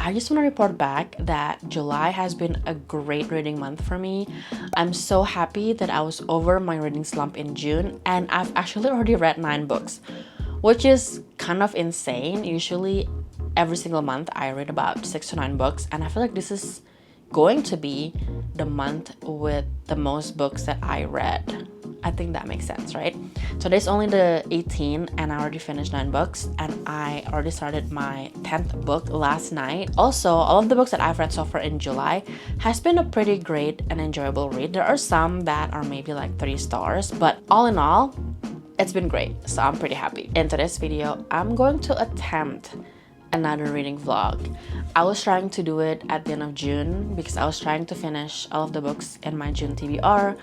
I just want to report back that July has been a great reading month for me. I'm so happy that I was over my reading slump in June and I've actually already read 9 books, which is kind of insane. Usually every single month I read about 6 to 9 books, and I feel like this is going to be the month with the most books that I read. I think that makes sense, right? Today's only the 18th and I already finished 9 books, and I already started my 10th book last night. Also, all of the books that I've read so far in July has been a pretty great and enjoyable read. There are some that are maybe like 3 stars, but all in all, it's been great, so I'm pretty happy. In today's video, I'm going to attempt another reading vlog. I was trying to do it at the end of June because I was trying to finish all of the books in my June TBR,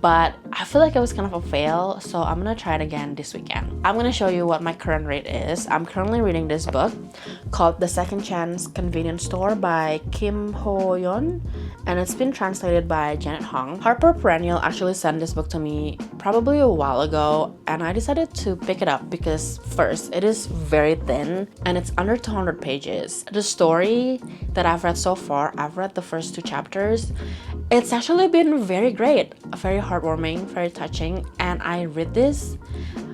but I feel like it was kind of a fail, so I'm gonna try it again this weekend. I'm gonna show you what my current rate is. I'm currently reading this book called The Second Chance Convenience Store by Kim Ho-yeon, and it's been translated by Janet Hong. Harper Perennial actually sent this book to me probably a while ago, and I decided to pick it up because first, it is very thin and it's under 200 pages. The story that I've read so far, I've read the first 2 chapters. It's actually been very great, very heartwarming, very touching, and I read this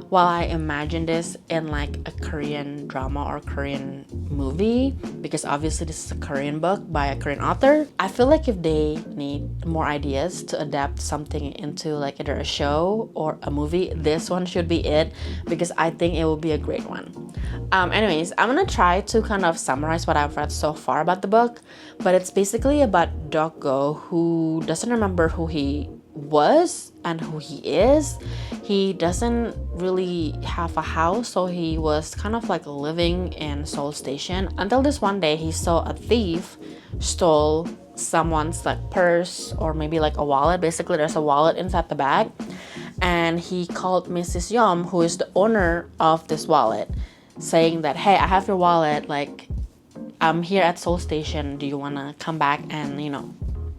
while I imagine this in like a Korean drama or Korean movie, because obviously this is a Korean book by a Korean author. I feel like if they need more ideas to adapt something into like either a show or a movie, this one should be it, because I think it will be a great one. Anyways, I'm gonna try to kind of summarize what I've read so far about the book, but it's basically about Dok-go, who doesn't remember who he was and who he is. He doesn't really have a house, so he was kind of like living in Seoul Station until this one day he saw a thief stole someone's like purse or maybe like a wallet. Basically there's a wallet inside the bag, and he called Mrs. Yom, who is the owner of this wallet, saying that, hey, I have your wallet, like I'm here at Seoul Station, do you want to come back and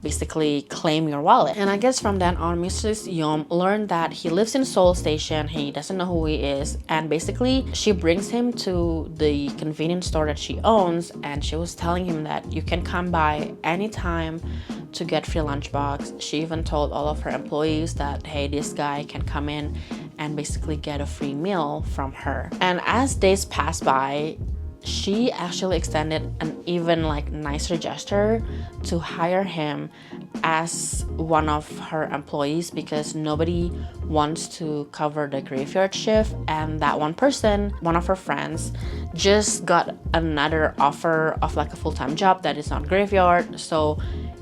basically claim your wallet? And I guess from then on, Mrs. Yom learned that he lives in Seoul Station, he doesn't know who he is, and basically she brings him to the convenience store that she owns, and she was telling him that you can come by anytime to get free lunchbox. She even told all of her employees that, hey, this guy can come in and basically get a free meal from her. And as days passed by, she actually extended an even like nicer gesture to hire him as one of her employees, because nobody wants to cover the graveyard shift, and that one person, one of her friends, just got another offer of like a full-time job that is not graveyard, so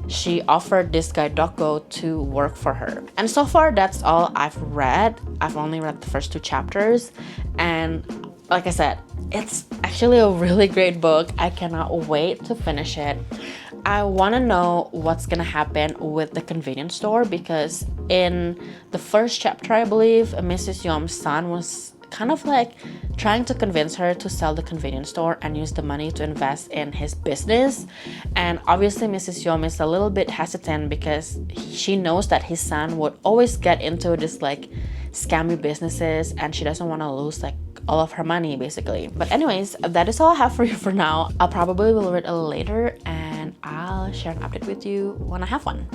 she offered this guy Dok-go to work for her. And so far that's all I've read. I've only read the first 2 chapters, and like I said, it's actually a really great book. I cannot wait to finish it. I want to know what's gonna happen with the convenience store, because in the first chapter, I believe, Mrs. Yom's son was kind of like trying to convince her to sell the convenience store and use the money to invest in his business. And obviously Mrs. Yom is a little bit hesitant because she knows that his son would always get into this like scammy businesses, and she doesn't want to lose like all of her money basically. But anyways, that is all I have for you for now. I'll probably will read a little later, and I'll share an update with you when I have one.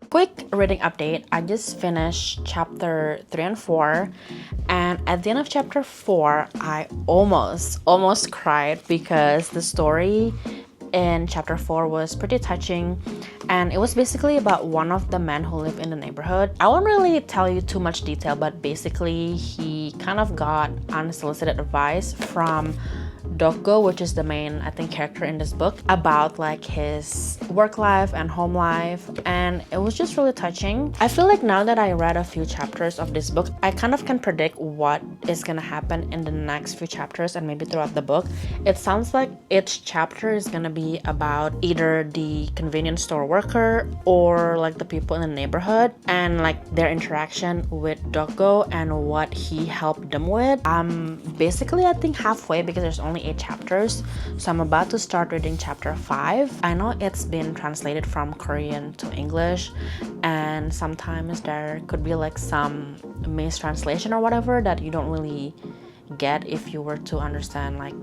Quick reading update. I just finished chapter 3 and 4, and at the end of chapter 4 I almost cried, because the story in chapter 4 was pretty touching, and it was basically about one of the men who live in the neighborhood. I won't really tell you too much detail, but basically he kind of got unsolicited advice from Dokgo, which is the main, I think, character in this book, about like his work life and home life, and it was just really touching. I feel like now that I read a few chapters of this book, I kind of can predict what is gonna happen in the next few chapters and maybe throughout the book. It sounds like each chapter is gonna be about either the convenience store worker or like the people in the neighborhood and like their interaction with Dokgo and what he helped them with. I'm basically, I think, halfway because there's only 8 chapters, so I'm about to start reading chapter 5. I know it's been translated from Korean to English, and sometimes there could be like some mistranslation or whatever that you don't really get if you were to understand like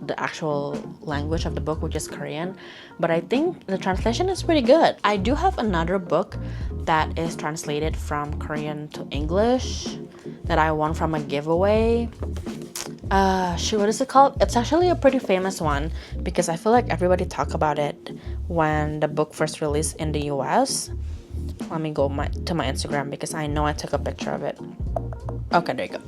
the actual language of the book, which is Korean, but I think the translation is pretty good. I do have another book that is translated from Korean to English that I won from a giveaway. What is it called? It's actually a pretty famous one because I feel like everybody talk about it when the book first released in the US. Let me go to my Instagram because I know I took a picture of it. Okay, there you go.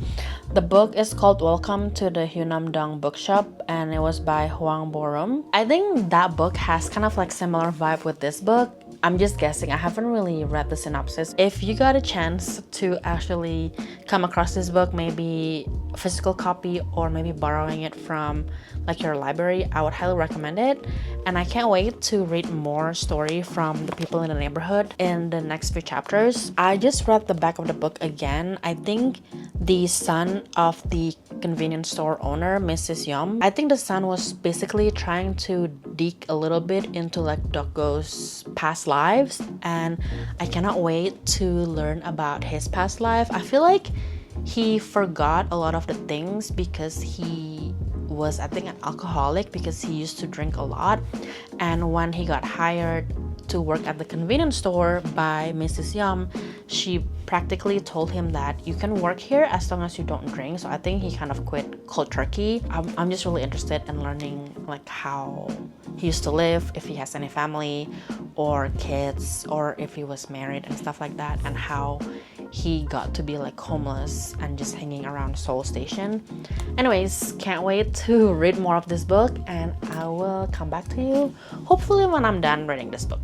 The book is called Welcome to the Hyunam-dong Bookshop, and it was by Hwang Borum. I think that book has kind of like similar vibe with this book. I'm just guessing. I haven't really read the synopsis. If you got a chance to actually come across this book, maybe a physical copy or maybe borrowing it from like your library, I would highly recommend it. And I can't wait to read more story from the people in the neighborhood in the next few chapters. I just read the back of the book again. I think the son of the convenience store owner, Mrs. Yum, I think the son was basically trying to dig a little bit into like Dokgo's past lives, and I cannot wait to learn about his past life. I feel like he forgot a lot of the things because he was, I think, an alcoholic because he used to drink a lot, and when he got hired to work at the convenience store by Mrs. Yum, she practically told him that you can work here as long as you don't drink. So I think he kind of quit cold turkey. I'm just really interested in learning like how he used to live, if he has any family or kids, or if he was married and stuff like that, and how he got to be like homeless and just hanging around Seoul Station. Anyways, can't wait to read more of this book, and I will come back to you hopefully when I'm done reading this book.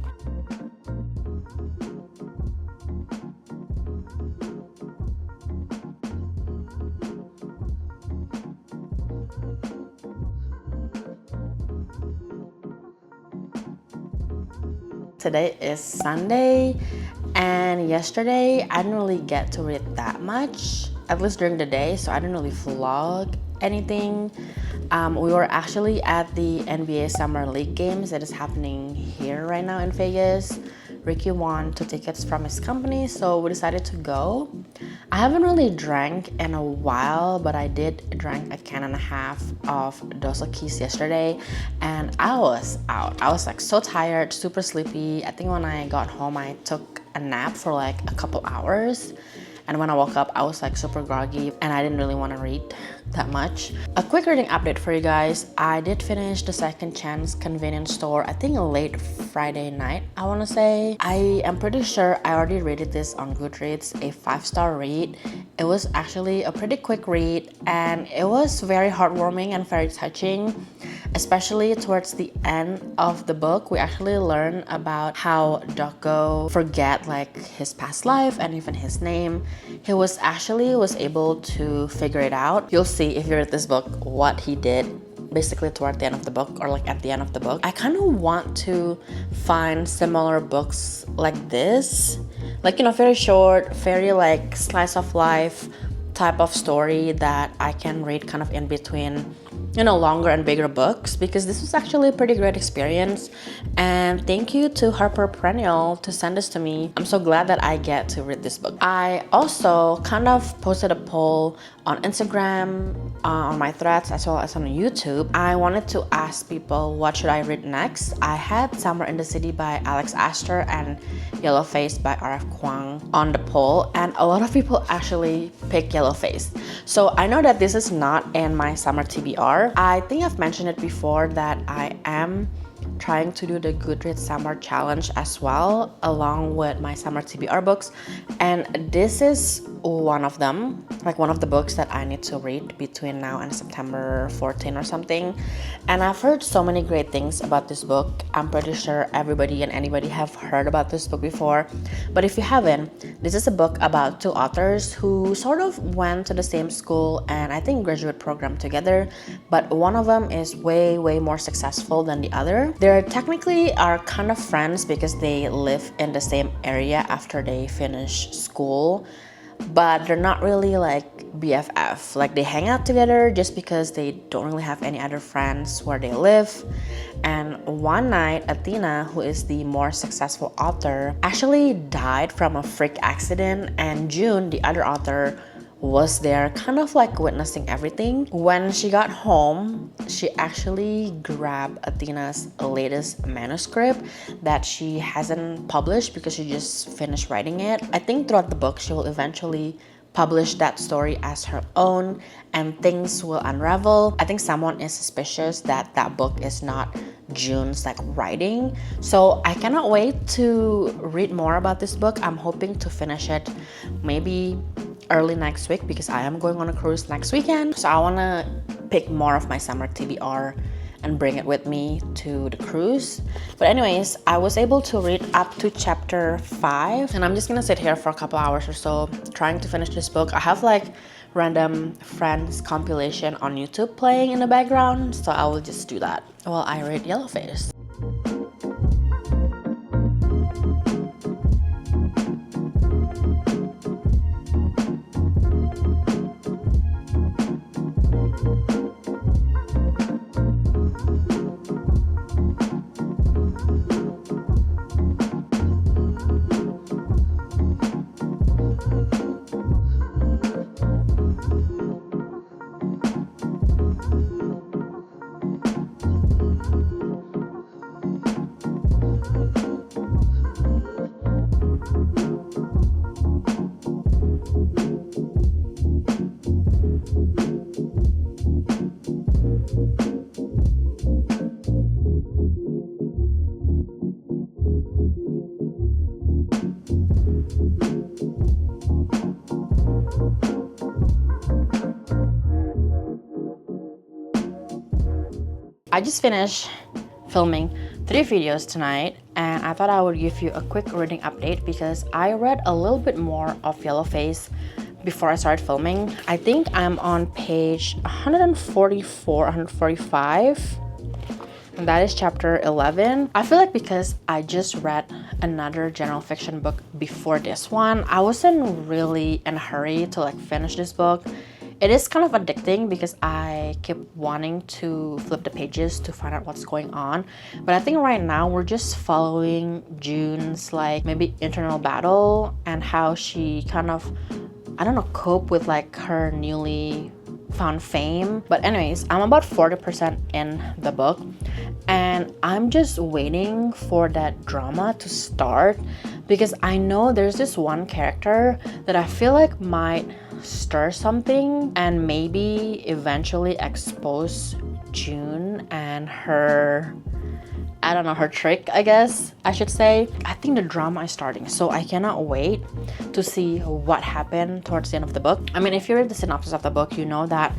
Today is Sunday, and yesterday I didn't really get to read that much, at least during the day, so I didn't really vlog anything. We were actually at the NBA Summer League games that is happening here right now in Vegas. Ricky won 2 tickets from his company, so we decided to go. I haven't really drank in a while, but I did drink a 1.5 cans of Dos Equis yesterday, and I was out. I was like so tired, super sleepy. I think when I got home, I took a nap for like a couple hours. And when I woke up, I was like super groggy and I didn't really want to read that much. A quick reading update for you guys. I did finish the Second Chance convenience store, I think late Friday night, I want to say. I am pretty sure I already rated this on Goodreads a 5-star read. It was actually a pretty quick read, and it was very heartwarming and very touching. Especially towards the end of the book, we actually learn about how Dokgo forget like his past life and even his name. He was able to figure it out. You'll see if you read this book what he did basically toward the end of the book, or like at the end of the book. I kind of want to find similar books like this, like, you know, very short, very like slice of life type of story that I can read kind of in between, you know, longer and bigger books, because this was actually a pretty great experience. And thank you to Harper Perennial to send this to me. I'm so glad that I get to read this book. I also kind of posted a poll on Instagram, on my threads, as well as on YouTube. I wanted to ask people, what should I read next? I had Summer in the City by Alex Astor and Yellowface by R.F. Kuang on the poll, and a lot of people actually picked Yellowface. So I know that this is not in my summer TBR. I think I've mentioned it before that I am trying to do the Goodreads Summer Challenge as well, along with my summer TBR books. And this is one of them, like one of the books that I need to read between now and September 14 or something. And I've heard so many great things about this book. I'm pretty sure everybody and anybody have heard about this book before. But if you haven't, this is a book about two authors who sort of went to the same school and I think graduate program together, but one of them is way more successful than the other. They technically are kind of friends because they live in the same area after they finish school, but they're not really like BFF. Like they hang out together just because they don't really have any other friends where they live. And one night, Athena, who is the more successful author, actually died from a freak accident, and June, the other author, was there kind of like witnessing everything. When she got home, she actually grabbed Athena's latest manuscript that she hasn't published because she just finished writing it. I think throughout the book she will eventually publish that story as her own and things will unravel. I think someone is suspicious that that book is not June's like writing. So I cannot wait to read more about this book. I'm hoping to finish it maybe early next week because I am going on a cruise next weekend. So I want to pick more of my summer TBR and bring it with me to the cruise. But anyways, I was able to read up to chapter 5 and I'm just gonna sit here for a couple hours or so trying to finish this book. I have like random friends compilation on YouTube playing in the background, so I will just do that while I read Yellowface. I just finished filming 3 videos tonight and I thought I would give you a quick reading update because I read a little bit more of Yellowface before I started filming. I think I'm on page 144, 145, and that is chapter 11. I feel like because I just read another general fiction book before this one, I wasn't really in a hurry to like finish this book. It is kind of addicting because I keep wanting to flip the pages to find out what's going on. But I think right now we're just following June's like maybe internal battle and how she kind of, I don't know, cope with like her newly found fame. But anyways, I'm about 40% in the book and I'm just waiting for that drama to start because I know there's this one character that I feel like might stir something and maybe eventually expose June and her, I don't know, her trick, I guess I should say. I think the drama is starting, so I cannot wait to see what happened towards the end of the book. I mean, if you read the synopsis of the book, you know that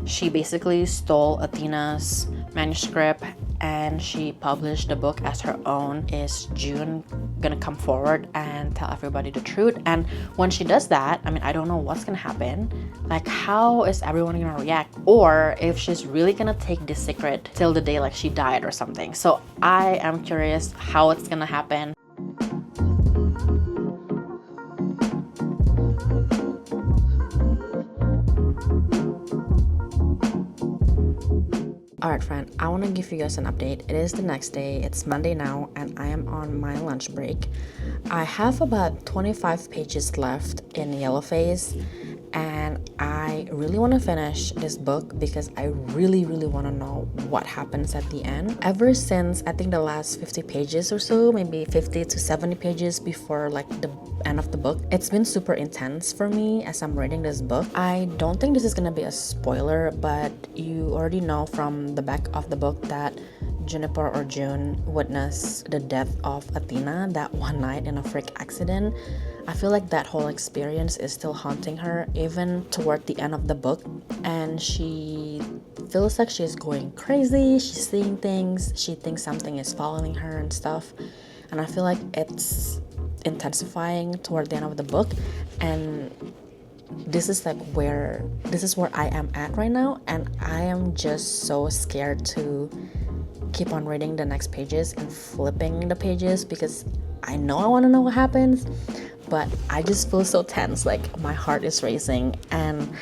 she basically stole Athena's manuscript and she published the book as her own. Is June gonna come forward and tell everybody the truth? And when she does that, I mean, I don't know what's gonna happen. Like, how is everyone gonna react? Or if she's really gonna take this secret till the day like she died or something. So I am curious how it's gonna happen. Alright friend, I want to give you guys an update. It is the next day, it's Monday now, and I am on my lunch break. I have about 25 pages left in Yellowface, and I really want to finish this book because I really want to know what happens at the end. Ever since I think the last 50 pages or so, maybe 50 to 70 pages before like the end of the book, it's been super intense for me as I'm reading this book. I don't think this is gonna be a spoiler, but you already know from the back of the book that Juniper or June witnessed the death of Athena that one night in a freak accident, I feel like that whole experience is still haunting her even toward the end of the book, and she feels like she's going crazy, she's seeing things, she thinks something is following her and stuff, and I feel like it's intensifying toward the end of the book. And this is where I am at right now, and I am just so scared to keep on reading the next pages and flipping the pages, because I know I want to know what happens, but I just feel so tense, like my heart is racing and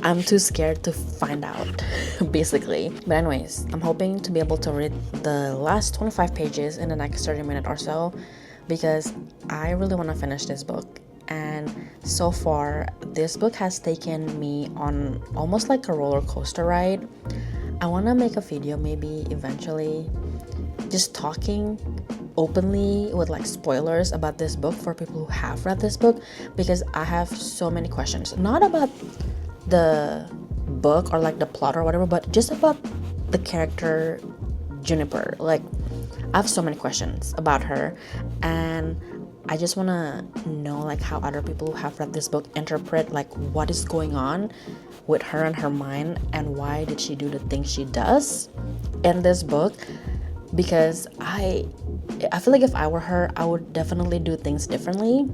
I'm too scared to find out basically. But anyways, I'm hoping to be able to read the last 25 pages in the next 30 minutes or so, because I really want to finish this book. And so far, this book has taken me on almost like a roller coaster ride. I want to make a video maybe eventually just talking openly with spoilers about this book for people who have read this book, because I have so many questions, not about the book or the plot or whatever, but just about the character Juniper. I have so many questions about her, and I just want to know how other people who have read this book interpret what is going on with her and her mind, and why did she do the things she does in this book. Because I feel like if I were her, I would definitely do things differently.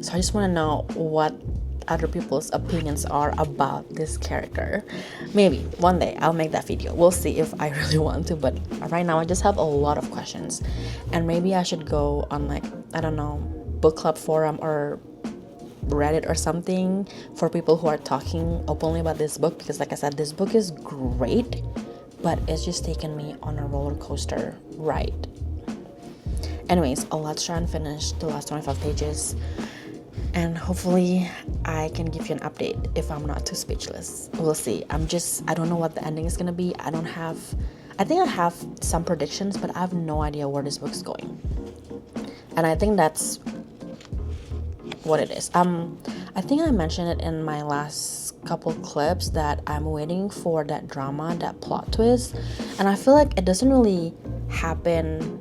So I just want to know what other people's opinions are about this character. Maybe one day I'll make that video. We'll see if I really want to, but right now I just have a lot of questions, and maybe I should go on I don't know, book club forum or Reddit or something for people who are talking openly about this book, because like I said, this book is great, but it's just taken me on a roller coaster ride. Anyways, let's try and finish the last 25 pages, and hopefully I can give you an update if I'm not too speechless. We'll see. I don't know what the ending is gonna be. I think I have some predictions, but I have no idea where this book is going. And I think that's what it is. I think I mentioned it in my last couple clips that I'm waiting for that drama, that plot twist, and I feel like it doesn't really happen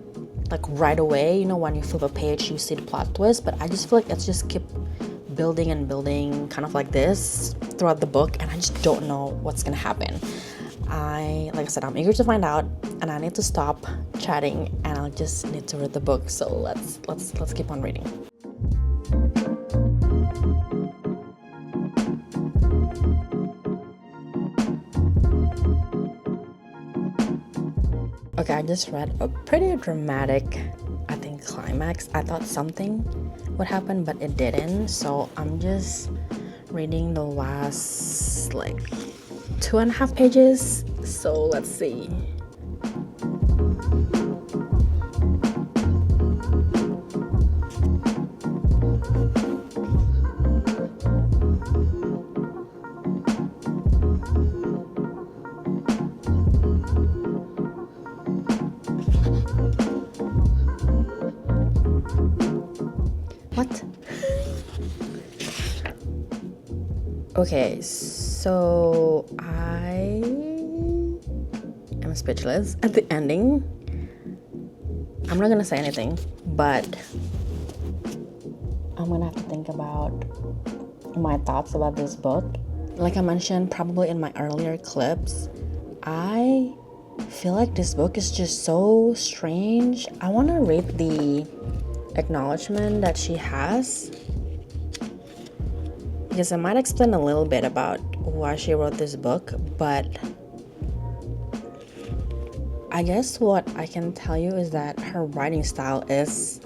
right away. When you flip a page you see the plot twist, but I just feel like it's just keep building and building kind of like this throughout the book, and I just don't know what's gonna happen. Like I said, I'm eager to find out, and I need to stop chatting and I just need to read the book. So let's keep on reading. Okay, I just read a pretty dramatic, I think, climax. I thought something would happen, but it didn't. So I'm just reading the last 2.5 pages. So let's see. What? Okay, so I am speechless at the ending. I'm not gonna say anything, but I'm gonna have to think about my thoughts about this book. Like I mentioned probably in my earlier clips, I feel like this book is just so strange. I want to read the acknowledgement that she has, because I might explain a little bit about why she wrote this book, but I guess what I can tell you is that her writing style is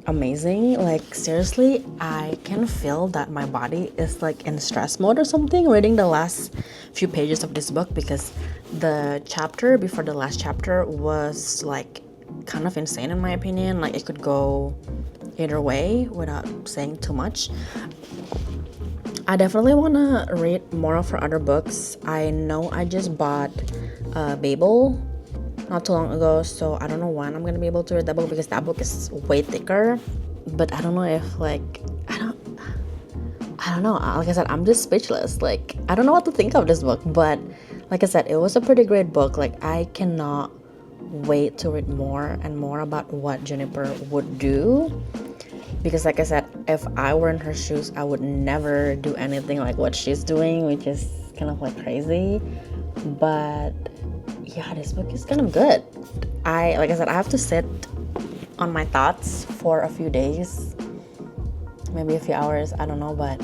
amazing. Seriously, I can feel that my body is in stress mode or something reading the last few pages of this book, because the chapter before the last chapter was kind of insane in my opinion. It could go either way without saying too much. I definitely want to read more of her other books. I know I just bought Babel not too long ago, so I don't know when I'm gonna be able to read that book, because that book is way thicker. But I don't know if I don't know. Like I said, I'm just speechless. I don't know what to think of this book, but Like I said, it was a pretty great book. Like, I cannot wait to read more and more about what Juniper would do, because like I said, if I were in her shoes, I would never do anything like what she's doing, which is kind of like crazy. But yeah, this book is kind of good. Like I said, I have to sit on my thoughts for a few days, maybe a few hours, I don't know. But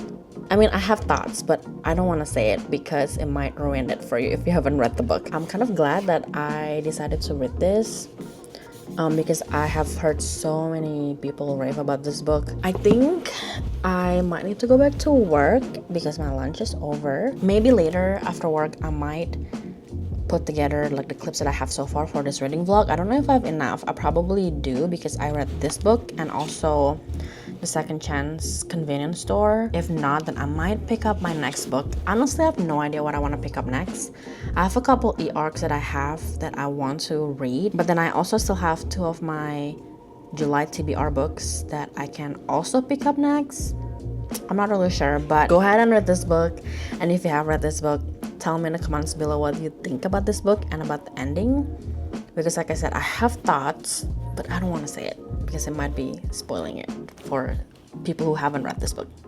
I mean, I have thoughts, but I don't want to say it because it might ruin it for you if you haven't read the book. I'm kind of glad that I decided to read this, because I have heard so many people rave about this book. I think I might need to go back to work because my lunch is over. Maybe later after work, I might put together like the clips that I have so far for this reading vlog. I don't know if I have enough. I probably do because I read this book and also The Second Chance Convenience Store. If not, then I might pick up my next book. Honestly, I have no idea what I want to pick up next. I have a couple e-arcs that I have that I want to read, but then I also still have 2 of my July TBR books that I can also pick up next. I'm not really sure, but go ahead and read this book. And if you have read this book, tell me in the comments below what you think about this book and about the ending. Because like I said, I have thoughts, but I don't want to say it because it might be spoiling it for people who haven't read this book.